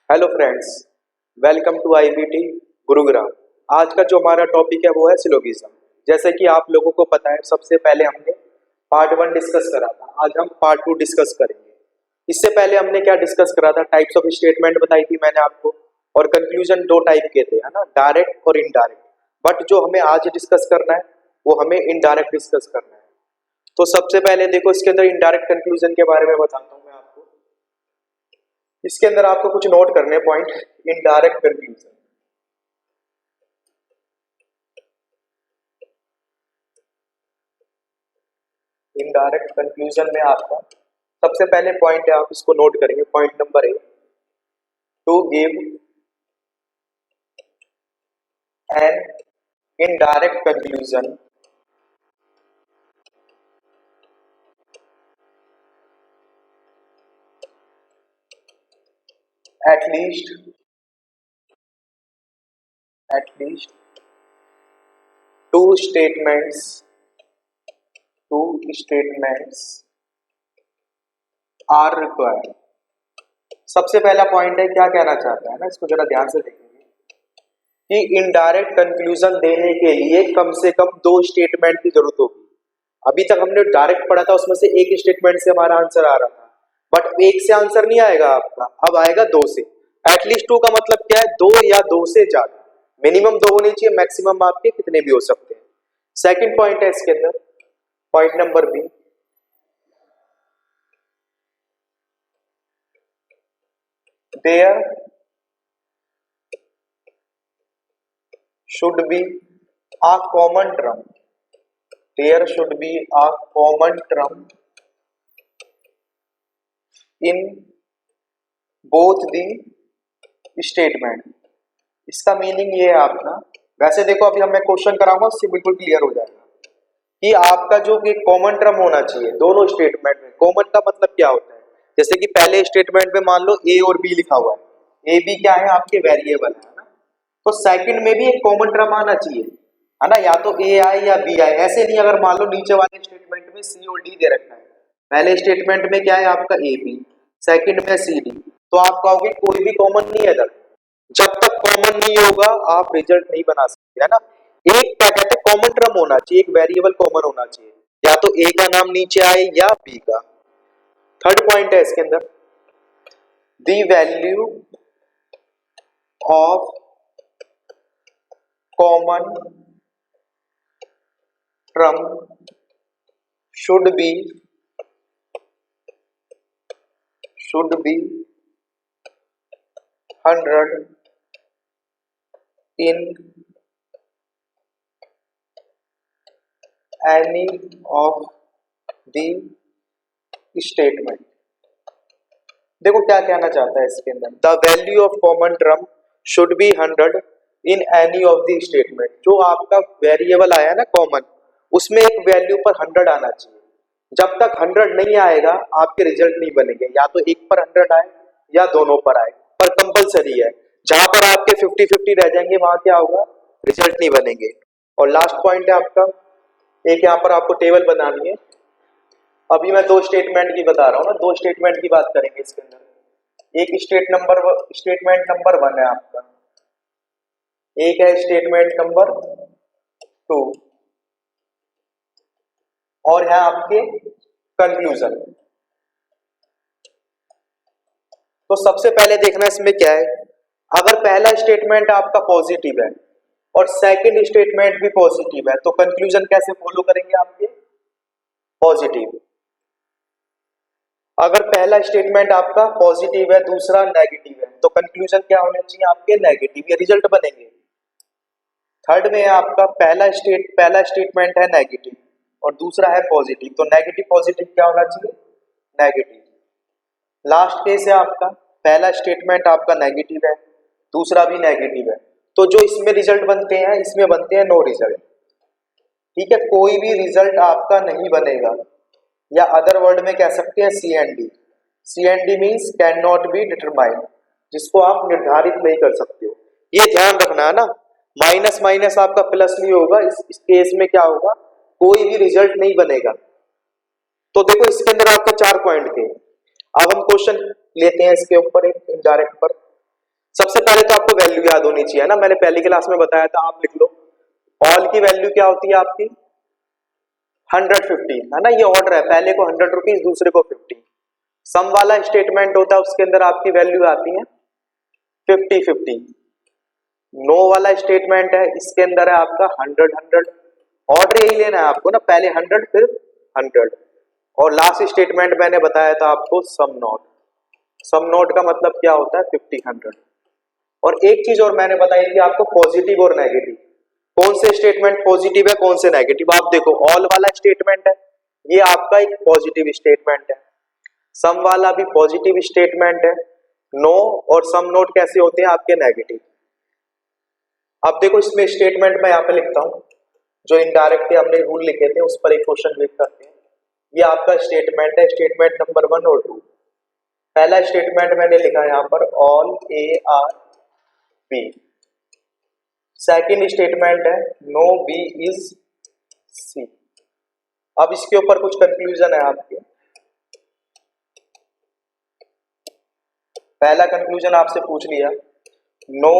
Hello friends, welcome to IBT Gurugram. आज का जो हमारा टॉपिक है वो है सिलोगिज्म। जैसे कि आप लोगों को पता है, सबसे पहले हमने पार्ट 1 डिस्कस करा था। आज हम पार्ट 2 डिस्कस करेंगे। इससे पहले हमने क्या डिस्कस करा था? टाइप्स ऑफ स्टेटमेंट बताई थी मैंने आपको, और कंक्लूजन दो टाइप के थे, है ना, डायरेक्ट और इनडायरेक्ट। बट जो हमें आज डिस्कस करना है वो हमें इनडायरेक्ट डिस्कस करना है। तो सबसे पहले देखो, इसके अंदर इनडायरेक्ट कंक्लूजन के बारे में बताता हूँ मैं आपको। इसके अंदर आपको कुछ नोट करने point. Indirect conclusion, indirect conclusion में आपका सबसे पहले पॉइंट है, आप इसको नोट करेंगे। Point number 1, to give an indirect conclusion at least two statements are required। सबसे पहला पॉइंट है, क्या कहना चाहता है ना, इसको जरा ध्यान से देखेंगे कि इनडायरेक्ट कंक्लूजन देने के लिए कम से कम दो स्टेटमेंट की जरूरत होगी। अभी तक हमने डायरेक्ट पढ़ा था, उसमें से एक स्टेटमेंट से हमारा आंसर आ रहा था, बट एक से आंसर नहीं आएगा आपका, अब आएगा दो से। एटलीस्ट टू का मतलब क्या है? दो या दो से ज्यादा। मिनिमम दो होने चाहिए, मैक्सिमम आपके कितने भी हो सकते हैं। सेकंड पॉइंट है इसके अंदर, point number B, there should be a common term, there should be a common term in both the statement। इसका मीनिंग ये है आपका, वैसे देखो अभी मैं क्वेश्चन कराऊंगा, उससे बिल्कुल क्लियर हो जाएगा कि आपका जो एक कॉमन टर्म होना चाहिए दोनों स्टेटमेंट में। कॉमन का मतलब क्या होता है? जैसे कि पहले स्टेटमेंट में मान लो ए और बी लिखा हुआ है, ए बी क्या है? आपके वेरिएबल है ना। तो सेकंड में भी एक कॉमन टर्म आना चाहिए, है ना, या तो ए आए या बी आए। ऐसे नहीं, अगर मान लो नीचे वाले स्टेटमेंट में सी और डी दे रखा है, पहले स्टेटमेंट में क्या है आपका ए बी, सेकंड में सी डी, तो आप कहोगे कोई भी कॉमन नहीं है इधर। जब तक कॉमन नहीं होगा आप रिजल्ट नहीं बना सकते, है ना। एक क्या कहते हैं, कॉमन टर्म होना चाहिए, एक वेरिएबल कॉमन होना चाहिए, या तो ए का नाम नीचे आए या बी का। थर्ड पॉइंट है इसके अंदर, the value of common term should be 100 in any of the statement। देखो क्या कहना चाहता है इसके अंदर, the value of common term should be 100 in any of the statement. जो आपका वेरिएबल आया ना कॉमन, उसमें एक वैल्यू पर 100 आना चाहिए। जब तक 100 नहीं आएगा आपके रिजल्ट नहीं बनेंगे, या तो एक पर 100 आए या दोनों पर आए, पर कंपलसरी है। जहां पर आपके 50-50 रह जाएंगे वहां क्या होगा? रिजल्ट नहीं बनेंगे। और लास्ट पॉइंट है आपका, एक यहाँ पर आपको टेबल बनानी है। अभी मैं दो स्टेटमेंट की बता रहा हूँ ना, दो स्टेटमेंट की बात करेंगे इसके अंदर। एक स्टेटमेंट नंबर 1 है आपका, एक है स्टेटमेंट नंबर 2, और है आपके कंक्लूजन। तो सबसे पहले देखना इसमें क्या है, अगर पहला स्टेटमेंट आपका पॉजिटिव है और सेकंड स्टेटमेंट भी पॉजिटिव है, तो कंक्लूजन कैसे फॉलो करेंगे आपके? पॉजिटिव। अगर पहला स्टेटमेंट आपका पॉजिटिव है, दूसरा नेगेटिव है, तो कंक्लूजन क्या होने चाहिए आपके? नेगेटिव, ये रिजल्ट बनेंगे। थर्ड में आपका पहला स्टेटमेंट है नेगेटिव और दूसरा है पॉजिटिव, तो नेगेटिव पॉजिटिव क्या होना चाहिए? नेगेटिव। लास्ट केस है आपका, पहला स्टेटमेंट आपका नेगेटिव है, दूसरा भी नेगेटिव है, तो जो इसमें रिजल्ट बनते हैं, इसमें बनते हैं नो रिजल्ट। ठीक है, कोई भी रिजल्ट आपका नहीं बनेगा, या अदर वर्ड में कह सकते हैं CND। CND means can not be determined, जिसको आप निर्धारित नहीं कर सकते हो। ये ध्यान रखना है ना, माइनस माइनस आपका प्लस नहीं होगा। इस केस में क्या होगा? कोई भी रिजल्ट नहीं बनेगा। तो देखो इसके अंदर आपके 4 पॉइंट थे। अब हम क्वेश्चन लेते हैं इसके ऊपर, एक इनडायरेक्ट पर। सबसे पहले तो आपको वैल्यू याद होनी चाहिए ना, मैंने पहली क्लास में बताया था, आप लिख लो। ऑल की वैल्यू क्या होती है आपकी 150 है ना, ये ऑर्डर है, पहले को 100 रुपीज, दूसरे को 50। सम वाला स्टेटमेंट होता है, उसके अंदर आपकी वैल्यू आती है 50-50। नो वाला स्टेटमेंट है, इसके अंदर है आपका 100-100। ऑर्डर यही लेना है आपको ना, पहले 100 फिर 100। और लास्ट स्टेटमेंट मैंने बताया था आपको सम नोट। सम नोट का मतलब क्या होता है 50-100। और एक चीज और मैंने बताई थी आपको, पॉजिटिव और नेगेटिव। कौन से स्टेटमेंट पॉजिटिव है, कौन से नेगेटिव। आप देखो ऑल वाला स्टेटमेंट है, ये आपका एक पॉजिटिव स्टेटमेंट है। सम वाला भी पॉजिटिव स्टेटमेंट है। नो और सम नोट कैसे होते हैं आपके नेगेटिव। अब देखो इसमें स्टेटमेंट मैं यहाँ पे लिखता हूं, जो इनडायरेक्टली हमने रूल लिखे थे उस पर एक क्वेश्चन लिख करते हैं। ये आपका स्टेटमेंट है, स्टेटमेंट नंबर 1 और 2। पहला स्टेटमेंट मैंने लिखा यहाँ पर all A are B. Second statement है नो बी इज सी। अब इसके ऊपर कुछ कंक्लूजन है आपके। पहला कंक्लूजन आपसे पूछ लिया no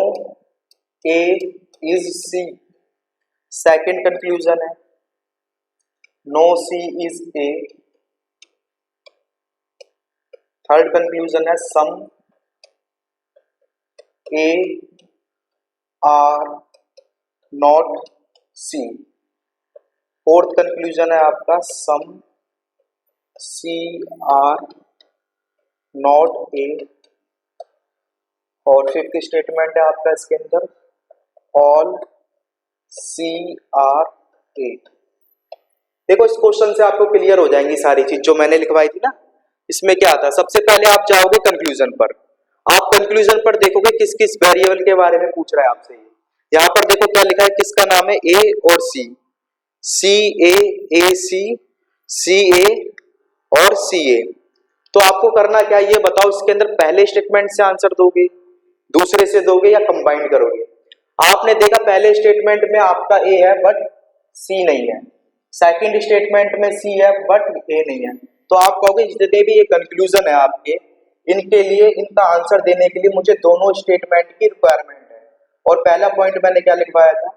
A is C. Second conclusion है no C is A. Third conclusion है some A are not C. Fourth conclusion है आपका सम सी आर नॉट ए। और फिफ्थ स्टेटमेंट है आपका इसके अंदर ऑल सी आर ए। देखो इस क्वेश्चन से आपको क्लियर हो जाएंगी सारी चीज जो मैंने लिखवाई थी ना। इसमें क्या था, सबसे पहले आप जाओगे कंक्लूजन पर। आप कंक्लूजन पर देखोगे किस किस वेरिएबल के बारे में पूछ रहा है आपसे। यहाँ पर देखो क्या लिखा है, किसका नाम है ए और सी। सी ए सी ए और सी ए। तो आपको करना क्या है ये बताओ, इसके अंदर पहले स्टेटमेंट से आंसर दोगे, दूसरे से दोगे या कंबाइन करोगे। आपने देखा पहले स्टेटमेंट में आपका ए है बट सी नहीं है, सेकंड स्टेटमेंट में सी है बट ए नहीं है। तो आप कहोगे जितने भी ये कंक्लूजन है आपके, इनके लिए इनका आंसर देने के लिए मुझे दोनों स्टेटमेंट की रिक्वायरमेंट है। और पहला पॉइंट मैंने क्या लिखवाया था,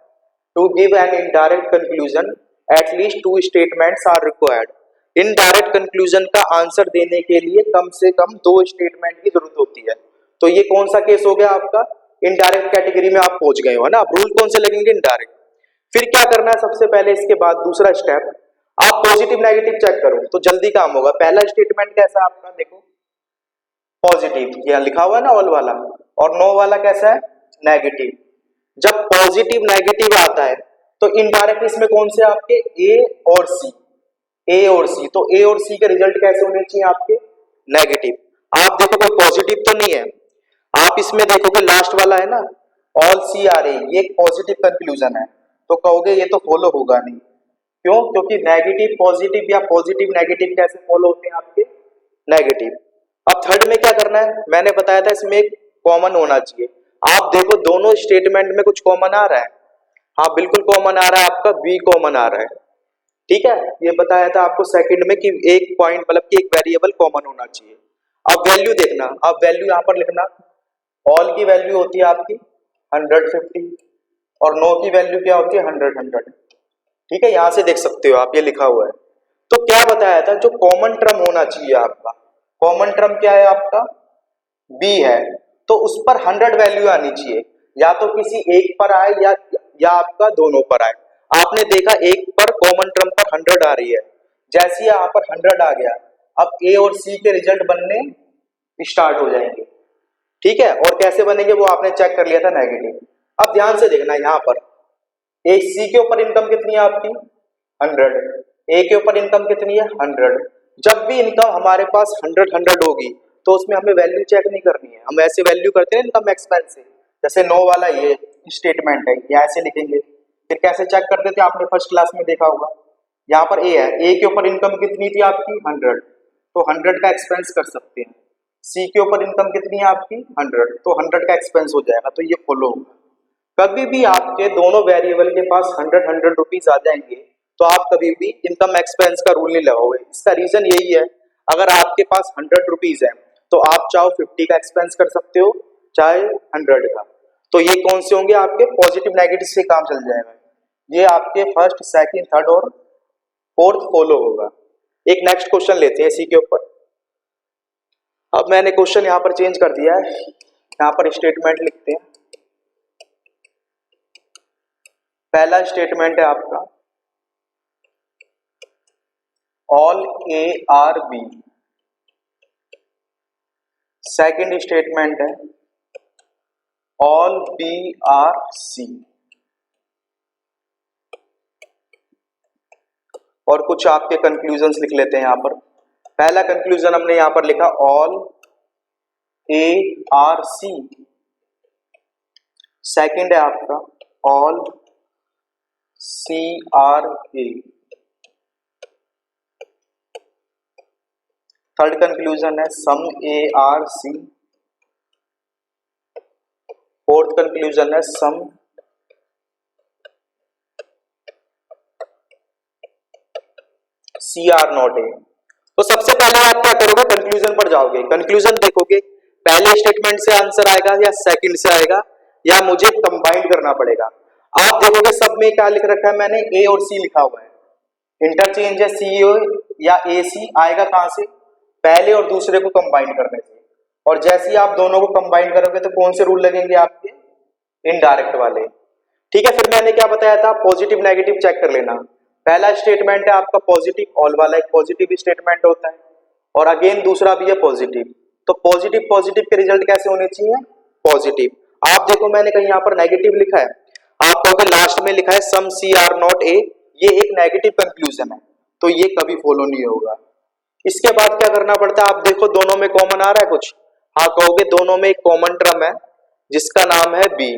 to give an indirect conclusion at least 2 statements are required. Indirect conclusion का आंसर देने के लिए कम से कम 2 स्टेटमेंट की जरूरत होती है। तो ये कौन सा केस हो गया आपका, इनडायरेक्ट कैटेगरी में आप पहुंच गए हो ना। रूल कौन से लगेंगे, इनडायरेक्ट। फिर क्या करना है सबसे पहले, इसके बाद दूसरा स्टेप, आप पॉजिटिव नेगेटिव चेक करो तो जल्दी काम होगा। पहला स्टेटमेंट कैसा है आपका, देखो पॉजिटिव, यहां लिखा हुआ है ना ऑल वाला। और नो वाला कैसा है, नेगेटिव। जब पॉजिटिव नेगेटिव आता है तो इनडायरेक्ट इसमें कौन से आपके ए और सी। ए और सी, तो ए और सी के रिजल्ट कैसे होने चाहिए आपके, नेगेटिव। आप देखो कोई पॉजिटिव तो नहीं है, आप इसमें देखोगे लास्ट वाला है ना ऑल सी आर ए, ये एक पॉजिटिव कंक्लूजन है। तो कहोगे ये तो फॉलो होगा नहीं, क्यों, क्योंकि नेगेटिव पॉजिटिव या पॉजिटिव नेगेटिव कैसे फॉलो होते हैं आपके, नेगेटिव। अब थर्ड में क्या करना है, मैंने बताया था इसमें एक कॉमन होना चाहिए। आप देखो दोनों स्टेटमेंट में कुछ कॉमन आ रहा है, हाँ बिल्कुल कॉमन आ रहा है, आपका बी कॉमन आ रहा है। ठीक है, ये बताया था आपको सेकंड में कि एक पॉइंट मतलब कि एक वेरिएबल कॉमन होना चाहिए। अब वैल्यू देखना, अब वैल्यू यहाँ पर लिखना, ऑल की वैल्यू होती है आपकी 150 और नो की वैल्यू क्या होती है 100। ठीक है, यहां से देख सकते हो आप, ये लिखा हुआ है। तो क्या बताया था, जो कॉमन टर्म होना चाहिए आपका, कॉमन टर्म क्या है आपका, बी है, तो उस पर 100 वैल्यू आनी चाहिए। या तो किसी एक पर आए या आपका दोनों पर आए। आपने देखा एक पर कॉमन टर्म पर 100 आ रही है, जैसे ही यहाँ पर 100 आ गया, अब ए और सी के रिजल्ट बनने स्टार्ट हो जाएंगे। ठीक है, और कैसे बनेंगे वो आपने चेक कर लिया था, नेगेटिव। अब ध्यान से देखना यहाँ पर, ए सी के ऊपर इनकम कितनी है आपकी 100, ए के ऊपर इनकम कितनी है 100। जब भी इनकम हमारे पास 100 होगी तो उसमें हमें वैल्यू चेक नहीं करनी है, हम ऐसे वैल्यू करते हैं इनकम एक्सपेंस से। जैसे नो वाला ये स्टेटमेंट है, ये ऐसे लिखेंगे। फिर कैसे चेक करते थे, आपने फर्स्ट क्लास में देखा होगा। यहाँ पर ए है, ए के ऊपर इनकम कितनी थी आपकी 100, तो 100 का एक्सपेंस कर सकते हैं। सी के ऊपर इनकम कितनी है आपकी 100, तो 100 का एक्सपेंस हो जाएगा, तो ये फॉलो होगा। कभी भी आपके दोनों वेरिएबल के पास 100 रुपीज आ जाएंगे तो आप कभी भी इनकम एक्सपेंस का रूल नहीं लगाओगे। इसका रीजन यही है, अगर आपके पास 100 रुपीज है तो आप चाहो 50 का एक्सपेंस कर सकते हो, चाहे 100 का। तो ये कौन से होंगे आपके पॉजिटिव नेगेटिव से काम चल जाएगा। ये आपके फर्स्ट सेकंड थर्ड और फोर्थ फॉलो होगा। एक नेक्स्ट क्वेश्चन लेते हैं इसी के ऊपर। अब मैंने क्वेश्चन यहाँ पर चेंज कर दिया है, यहाँ पर स्टेटमेंट लिखते हैं। पहला स्टेटमेंट है आपका all A are B. Second statement है ऑल बी आर सी। और कुछ आपके कंक्लूजन्स लिख लेते हैं यहाँ पर। पहला कंक्लूजन हमने यहाँ पर लिखा all A are C. Second है आपका all C are A. Third conclusion है some A are C. Fourth conclusion है some C are not a. तो सबसे पहले आप क्या करोगे, कंक्लूजन पर जाओगे। कंक्लूजन देखोगे पहले स्टेटमेंट से आंसर आएगा या सेकंड से आएगा या मुझे कंबाइन करना पड़ेगा। आप देखोगे सब में क्या लिख रखा है मैंने, ए और सी लिखा हुआ है। इंटरचेंज है सी या ए सी। आएगा कहां से, पहले और दूसरे को कंबाइन करने से। और जैसे ही आप दोनों को कंबाइन करोगे तो कौन से रूल लगेंगे आपके, इनडायरेक्ट वाले। ठीक है, फिर मैंने क्या बताया था, पॉजिटिव नेगेटिव चेक कर लेना। पहला स्टेटमेंट है आपका पॉजिटिव, ऑल वाला एक पॉजिटिव स्टेटमेंट होता है। और अगेन दूसरा भी है पॉजिटिव। तो पॉजिटिव पॉजिटिव के रिजल्ट कैसे होने चाहिए, पॉजिटिव। आप देखो मैंने कहीं यहाँ पर नेगेटिव लिखा है, आप कहोगे लास्ट में लिखा है some C are not a. ये एक नेगेटिव कंक्लूजन है, तो ये कभी फॉलो नहीं होगा। इसके बाद क्या करना पड़ता है, आप देखो दोनों में कॉमन आ रहा है कुछ। हाँ कहोगे दोनों में एक कॉमन टर्म है जिसका नाम है बी।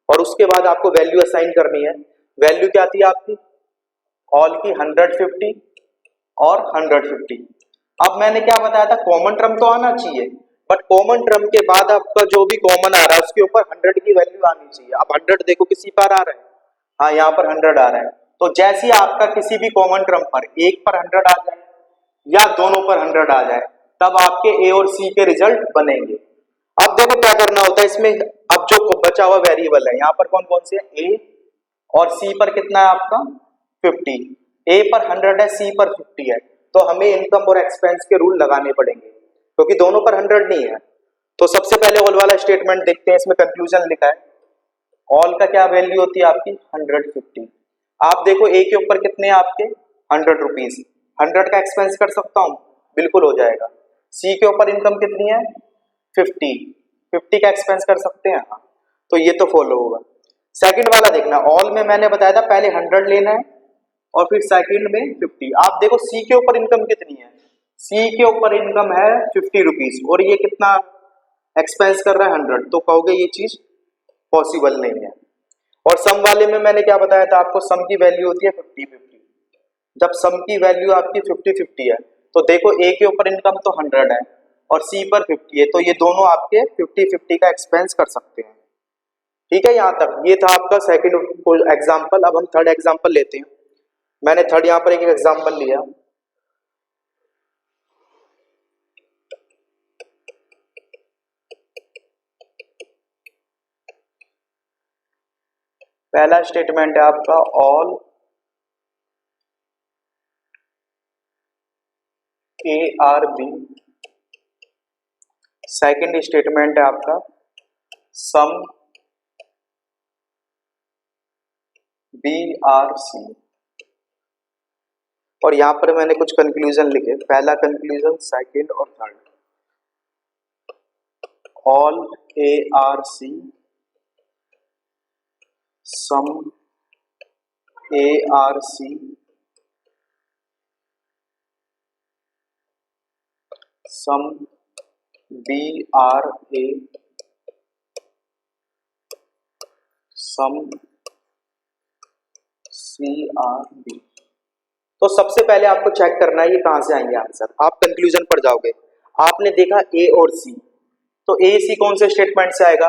और उसके बाद आपको वैल्यू असाइन करनी है। वैल्यू क्या थी आपकी, ऑल की 150 और 150। अब मैंने क्या बताया था, कॉमन टर्म तो आना चाहिए, बट कॉमन टर्म के बाद आपका जो भी कॉमन आ रहा है उसके ऊपर 100 की वैल्यू आनी चाहिए। अब 100 देखो किसी पर आ रहा है, हाँ यहाँ पर 100 आ रहा है। तो जैसे ही आपका किसी भी कॉमन टर्म पर एक पर 100 आ जाए या दोनों पर 100 आ जाए, तब आपके ए और सी के रिजल्ट बनेंगे। अब देखो क्या करना होता है इसमें, अब जो बचा हुआ वेरिएबल है यहाँ पर कौन कौन से है, ए और सी पर कितना है आपका 50। ए पर 100 है, सी पर 50 है। तो हमें इनकम और एक्सपेंस के रूल लगाने पड़ेंगे क्योंकि दोनों पर 100 नहीं है। तो सबसे पहले ऑल वाला स्टेटमेंट देखते हैं। इसमें कंक्लूजन लिखा है ऑल का क्या वैल्यू होती है आपकी 150। आप देखो ए के ऊपर कितने हैं आपके 100 रुपीज। 100 का एक्सपेंस कर सकता हूँ, बिल्कुल हो जाएगा। सी के ऊपर इनकम कितनी है 50 का एक्सपेंस कर सकते हैं, हाँ। तो ये तो फॉलो होगा। सेकंड वाला देखना, ऑल में मैंने बताया था पहले 100 लेना है और फिर सेकंड में 50। आप देखो सी के ऊपर इनकम कितनी है, सी के ऊपर इनकम है 50 रुपीज और ये कितना एक्सपेंस कर रहा है 100। तो कहोगे ये चीज पॉसिबल नहीं है। और सम वाले में मैंने क्या बताया था आपको, सम की वैल्यू होती है 50-50। जब सम की वैल्यू आपकी 50-50 है तो देखो ए के ऊपर इनकम तो 100 है और सी पर 50 है, तो ये दोनों आपके 50-50 का एक्सपेंस कर सकते हैं। ठीक है, यहाँ तक ये था आपका सेकंड एग्जांपल। अब हम थर्ड एग्जांपल लेते हैं। मैंने थर्ड यहाँ पर एक एग्जांपल लिया। पहला स्टेटमेंट है आपका all A are B. Second statement है आपका सम बी आर सी। और यहां पर मैंने कुछ कंक्लूजन लिखे, पहला कंक्लूजन, सेकंड और third. All A are C some A are C some B are A some C are B. तो सबसे पहले आपको चेक करना है ये कहां से आएंगे आंसर। आप कंक्लूजन पर जाओगे, आपने देखा ए और सी, तो ए सी कौन से स्टेटमेंट से आएगा,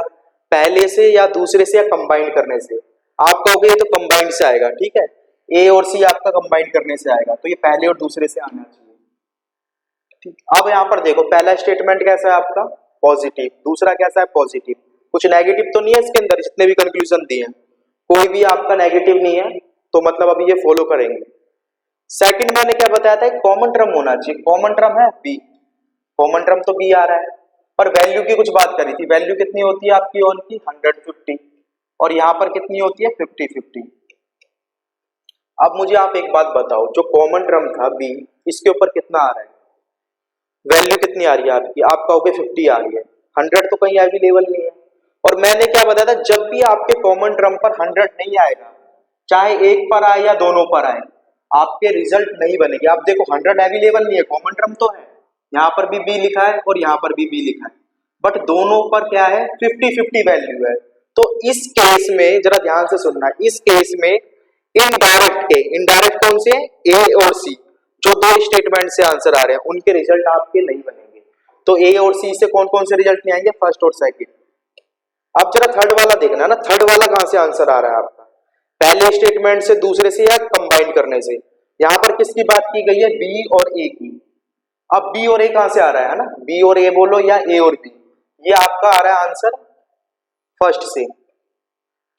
पहले से या दूसरे से या कंबाइन करने से। आप कहोगे ये तो कंबाइंड से आएगा, ठीक है, ए और सी आपका कंबाइन करने से आएगा, तो ये पहले और दूसरे से आना चाहिए। ठीक, अब यहाँ पर देखो पहला स्टेटमेंट कैसा है आपका, पॉजिटिव, दूसरा कैसा है पॉजिटिव, कुछ नेगेटिव तो नहीं है इसके अंदर, जितने भी कंक्लूजन दिए हैं कोई भी आपका नेगेटिव नहीं है, तो मतलब अभी ये फॉलो करेंगे। सेकंड मैंने क्या बताया था, कॉमन टर्म होना चाहिए, कॉमन टर्म है बी, कॉमन टर्म तो बी आ रहा है, पर वैल्यू की कुछ बात करी थी, वैल्यू कितनी होती है आपकी ऑन की 150 और यहाँ पर कितनी होती है 50-50। अब मुझे आप एक बात बताओ, जो कॉमन टर्म था बी, इसके ऊपर कितना आ रहा है, वैल्यू कितनी आ रही है आपकी, आप कहोगे 50 आ रही है, 100 तो कहीं अवेलेबल नहीं है। और मैंने क्या बताया था, जब भी आपके कॉमन टर्म पर 100 नहीं आएगा, चाहे एक पर आए या दोनों पर आए, आपके रिजल्ट नहीं बनेंगे। आप देखो 100 अवेलेबल नहीं है, कॉमन टर्म तो है, यहाँ पर भी बी लिखा है और यहाँ पर भी बी लिखा है, बट दोनों पर क्या है 50-50 वैल्यू है। तो इस केस में जरा ध्यान से सुनना, इस केस में इनडायरेक्ट के, इनडायरेक्ट कौन से, ए और सी, जो दो स्टेटमेंट से आंसर आ रहे हैं उनके रिजल्ट आपके नहीं बनेंगे। तो ए और सी से कौन कौन से रिजल्ट नहीं आएंगे, फर्स्ट और सेकंड। अब जरा थर्ड वाला देखना ना, थर्ड वाला कहां से आंसर आ रहा है आपका, पहले स्टेटमेंट से, दूसरे से या कंबाइन करने से। यहां पर किसकी बात की गई है, बी और ए की। अब बी और ए कहां से आ रहा है ना, बी और ए बोलो या ए और बी, ये आपका आ रहा है आंसर फर्स्ट से,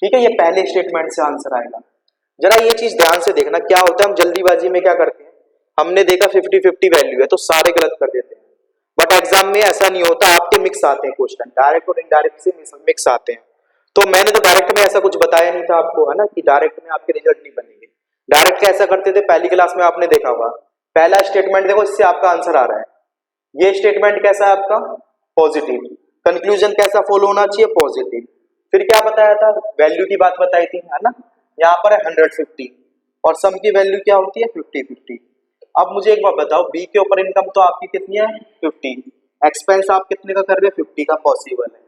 ठीक है, ये पहले स्टेटमेंट से आंसर आएगा। जरा ये चीज ध्यान से देखना, क्या होता है हम जल्दीबाजी में क्या करते हैं, हमने देखा 50-50 वैल्यू है तो सारे गलत कर देते हैं, बट एग्जाम में ऐसा नहीं होता, आपके मिक्स आते हैं क्वेश्चन, डायरेक्ट और इनडायरेक्ट से मिक्स आते हैं। तो मैंने तो डायरेक्ट में ऐसा कुछ बताया नहीं था आपको, है ना, कि डायरेक्ट में आपके रिजल्ट नहीं बनेंगे। डायरेक्ट कैसा करते थे, पहली क्लास में आपने देखा होगा, पहला स्टेटमेंट देखो इससे आपका आंसर आ रहा है, ये स्टेटमेंट कैसा है आपका पॉजिटिव, कंक्लूजन कैसा फॉलो होना चाहिए पॉजिटिव। फिर क्या बताया था, वैल्यू की बात बताई थी, है ना, यहाँ पर है 150 और सम की वैल्यू क्या होती है 50-50। अब मुझे एक बात बताओ, बी के ऊपर इनकम तो आपकी कितनी है 50, एक्सपेंस आप कितने का कर रहे हो 50 का पॉसिबल है,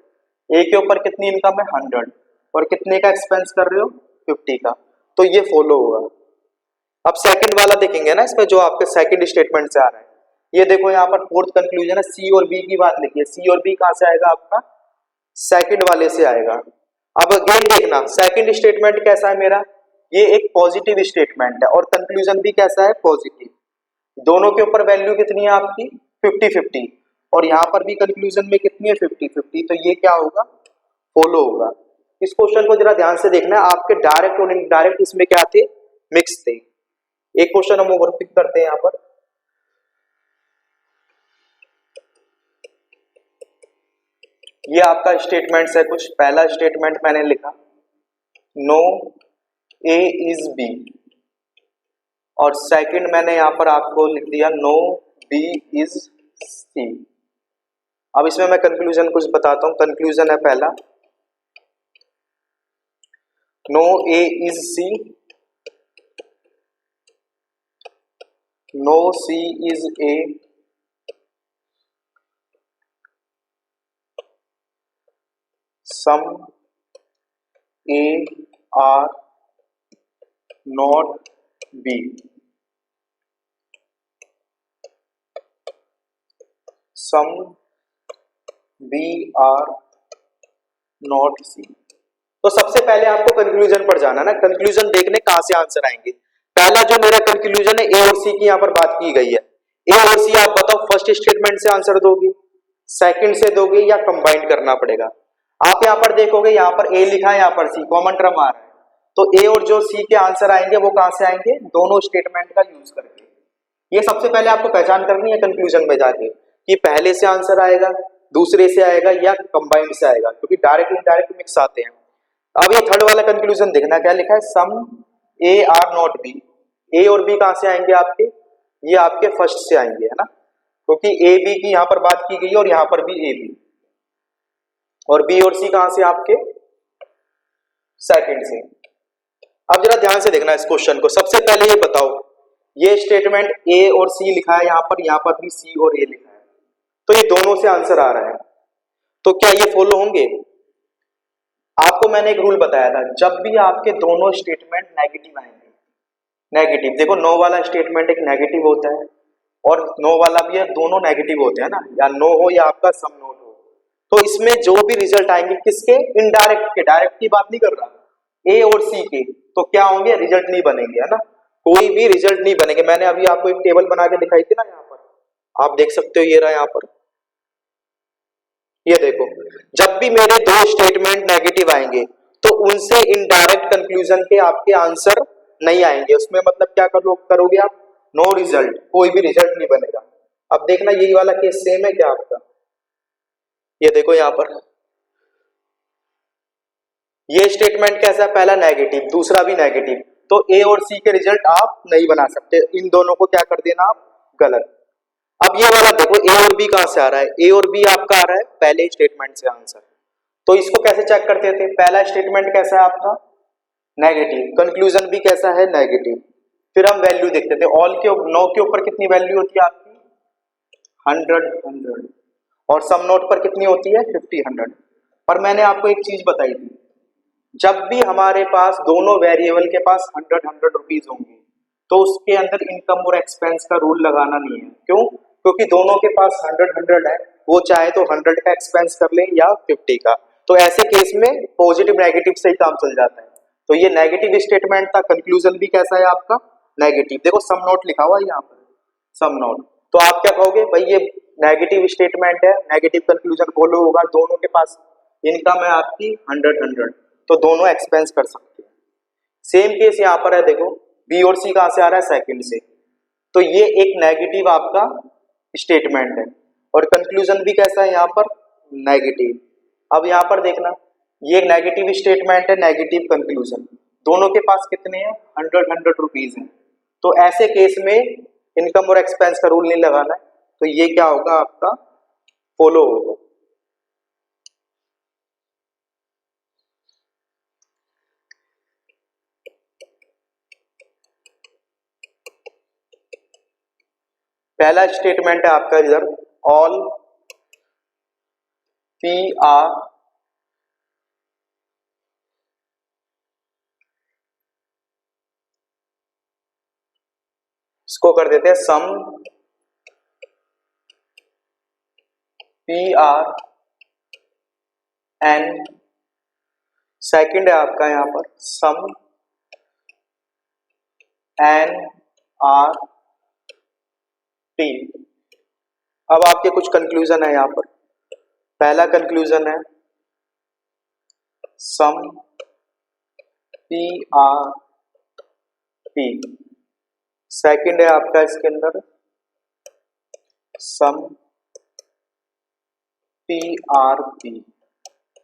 ए के ऊपर कितनी इनकम है 100 और कितने का एक्सपेंस कर रहे हो 50 का, तो ये फॉलो होगा। अब सेकंड वाला देखेंगे ना, इसमें जो आपके सेकंड स्टेटमेंट से आ रहा है, ये देखो यहाँ पर फोर्थ कंक्लूजन है, सी और बी की बात लिखी है, सी और बी कहां से आएगा आपका, सेकंड वाले से आएगा। अब अगेन देखना सेकंड स्टेटमेंट कैसा है मेरा, ये एक पॉजिटिव स्टेटमेंट है और कंक्लूजन भी कैसा है पॉजिटिव, दोनों के ऊपर वैल्यू कितनी है आपकी 50-50 और यहाँ पर भी कंक्लूजन में कितनी है 50-50, तो ये क्या होगा फॉलो होगा। इस क्वेश्चन को जरा ध्यान से देखना है, आपके डायरेक्ट और इनडायरेक्ट इसमें क्या थे, मिक्स थे। एक क्वेश्चन हम और पिक करते हैं यहाँ पर, ये आपका स्टेटमेंट्स है कुछ, पहला स्टेटमेंट मैंने लिखा नो ए इज बी और सेकंड मैंने यहाँ पर आपको लिख दिया नो बी इज सी। अब इसमें मैं कंक्लूजन कुछ बताता हूं, कंक्लूजन है पहला no A is C, no C is A, some A are not B, some B are not C. तो सबसे पहले आपको कंक्लूजन पर जाना ना, कंक्लूजन देखने कहां से आंसर आएंगे। पहला जो मेरा कंक्लूजन है ए और सी की यहाँ पर बात की गई है, ए और सी आप बताओ फर्स्ट स्टेटमेंट से आंसर दोगे, सेकंड से दोगे या कंबाइन करना पड़ेगा। आप यहाँ पर देखोगे, यहाँ पर ए लिखा है, यहाँ पर सी, कॉमन टर्म आ रहा है, तो ए और जो सी के आंसर आएंगे वो कहां से आएंगे, दोनों स्टेटमेंट का यूज करके। ये सबसे पहले आपको पहचान करनी है कंक्लूजन में जाके कि पहले से आंसर आएगा, दूसरे से आएगा या कंबाइंड से आएगा, क्योंकि डायरेक्ट इनडायरेक्ट मिक्स आते हैं। अब ये थर्ड वाला कंक्लूजन देखना, क्या लिखा है, some A are not B, ए और बी कहां से आएंगे आपके, ये आपके फर्स्ट से आएंगे, है ना, क्योंकि ए बी की यहाँ पर बात की गई है और यहाँ पर भी ए बी, और बी और सी कहां से आपके सेकंड से। अब जरा ध्यान से देखना इस क्वेश्चन को, सबसे पहले ये बताओ, ये स्टेटमेंट ए और सी लिखा है यहाँ पर भी सी और ए लिखा है, तो ये दोनों से आंसर आ रहा है, तो क्या ये फॉलो होंगे। आपको मैंने एक रूल बताया था, जब भी आपके दोनों स्टेटमेंट नेगेटिव आएंगे, नेगेटिव देखो नो वाला स्टेटमेंट एक नेगेटिव होता है और नो वाला भी है, दोनों नेगेटिव होते हैं ना, या नो हो या आपका सम नोट हो, तो इसमें जो भी रिजल्ट आएंगे किसके, इनडायरेक्ट के, डायरेक्ट की बात नहीं कर रहा, ए और सी के, तो क्या होंगे, रिजल्ट नहीं बनेंगे, है ना, कोई भी रिजल्ट नहीं बनेंगे। मैंने अभी आपको एक टेबल बना के दिखाई थी ना, यहाँ पर आप देख सकते हो, ये रहा यहाँ पर, ये देखो, जब भी मेरे दो स्टेटमेंट नेगेटिव आएंगे तो उनसे इनडायरेक्ट कंक्लूजन के आपके आंसर नहीं आएंगे। उसमें मतलब क्या करोगे आप, नो रिजल्ट, कोई भी रिजल्ट नहीं बनेगा। अब देखना यही वाला केस सेम है क्या आपका, ये देखो यहाँ पर ये स्टेटमेंट कैसा है, पहला नेगेटिव दूसरा भी नेगेटिव, तो ए और सी के रिजल्ट आप नहीं बना सकते, इन दोनों को क्या कर देना आप, गलत। अब ये वाला देखो ए और बी कहां से आ रहा है, ए और बी आपका आ रहा है पहले स्टेटमेंट से आंसर, तो इसको कैसे चेक करते थे, पहला स्टेटमेंट कैसा है आपका नेगेटिव, कंक्लूजन भी कैसा है नेगेटिव, फिर हम वैल्यू देखते थे, ऑल के 9 के ऊपर कितनी वैल्यू होती है आपकी 100 और सम नोट पर कितनी होती है 50 100। पर मैंने आपको एक चीज बताई थी, जब भी हमारे पास दोनों वेरिएबल के पास 100 रुपीज होंगे तो उसके अंदर इनकम और एक्सपेंस का रूल लगाना नहीं है। क्यों, क्योंकि दोनों के पास 100 है, वो चाहे तो 100 का एक्सपेंस कर ले या 50 का, तो ऐसे केस में पॉजिटिव नेगेटिव से ही काम चल जाता है। तो ये नेगेटिव स्टेटमेंट था, कंक्लूजन भी कैसा है आपका नेगेटिव, देखो सम नोट लिखा हुआ है यहाँ पर सम नोट, तो आप क्या कहोगे भाई ये नेगेटिव स्टेटमेंट है, नेगेटिव कंक्लूजन फॉलो होगा, दोनों के पास इनकम है आपकी 100 तो दोनों एक्सपेंस कर सकते हैं। सेम केस यहाँ पर है, देखो बी और सी कहां से आ रहा है सेकंड से, तो ये एक नेगेटिव आपका स्टेटमेंट है और कंक्लूजन भी कैसा है यहाँ पर नेगेटिव। अब यहाँ पर देखना ये एक नेगेटिव स्टेटमेंट है, नेगेटिव कंक्लूजन, दोनों के पास कितने हैं 100 रुपीज हैं, तो ऐसे केस में इनकम और एक्सपेंस का रूल नहीं लगाना है, तो ये क्या होगा आपका फॉलो होगा। पहला स्टेटमेंट है आपका इधर ऑल पी आर इसको कर देते हैं some P R N, second है आपका यहाँ पर सम एन आर टी। अब आपके कुछ कंक्लूजन है यहाँ पर, पहला कंक्लूजन है some P R P, second है आपका इसके अंदर सम पी आर पी।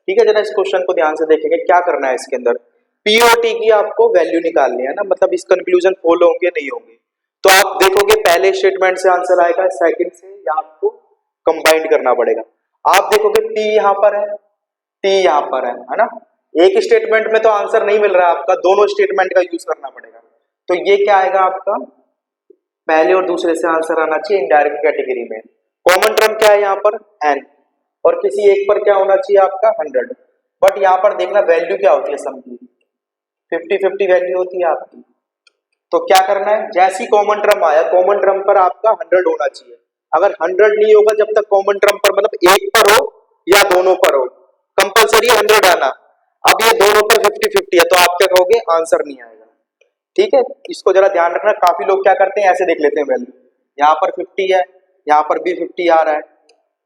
ठीक है, जरा इस क्वेश्चन को ध्यान से देखेंगे क्या करना है इसके अंदर, पी और टी की आपको वैल्यू निकालनी है ना, मतलब इस कंक्लूजन फॉलो होंगे नहीं होंगे, तो आप देखोगे पहले स्टेटमेंट से आंसर आएगा, सेकंड से या आपको कंबाइंड करना पड़ेगा। आप देखोगे P यहाँ पर है, T यहाँ पर है ना, एक स्टेटमेंट में तो आंसर नहीं मिल रहा है आपका, दोनों स्टेटमेंट का यूज करना पड़ेगा, तो ये क्या आएगा आपका पहले और दूसरे से आंसर आना चाहिए इनडायरेक्ट कैटेगरी में। कॉमन टर्म क्या है यहाँ पर n, और किसी एक पर क्या होना चाहिए आपका 100, बट यहाँ पर देखना वैल्यू क्या होती है सम की 50-50 वैल्यू होती है आपकी, तो क्या करना है जैसी कॉमन टर्म आया कॉमन टर्म पर आपका 100 होना चाहिए, अगर 100 नहीं होगा जब तक कॉमन टर्म पर मतलब एक पर हो या दोनों पर हो, कंपलसरी 100 आना। अब ये दोनों पर 50-50 है तो आप क्या कहोगे आंसर नहीं आएगा। ठीक है, इसको जरा ध्यान रखना, काफी लोग क्या करते हैं ऐसे देख लेते हैं वैल्यू, यहाँ पर 50 है यहाँ पर भी 50 आ रहा है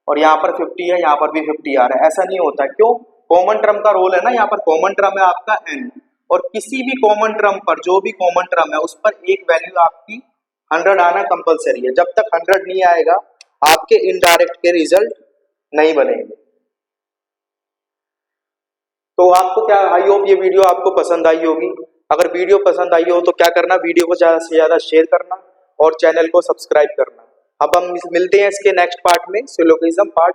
और यहाँ पर 50 है यहाँ पर भी 50 आ रहा है, ऐसा नहीं होता। क्यों, कॉमन टर्म का रोल है ना, यहाँ पर कॉमन टर्म है आपका n, और किसी भी कॉमन टर्म पर जो भी कॉमन टर्म है उस पर एक वैल्यू आपकी 100 आना कंपलसरी है, जब तक 100 नहीं आएगा आपके इनडायरेक्ट के रिजल्ट नहीं बनेंगे। तो आपको क्या, आई होप ये वीडियो आपको पसंद आई होगी, अगर वीडियो पसंद आई हो तो क्या करना, वीडियो को ज्यादा से ज्यादा शेयर करना और चैनल को सब्सक्राइब करना। अब हम मिलते हैं इसके नेक्स्ट पार्ट में, सिलोगिज्म पार्ट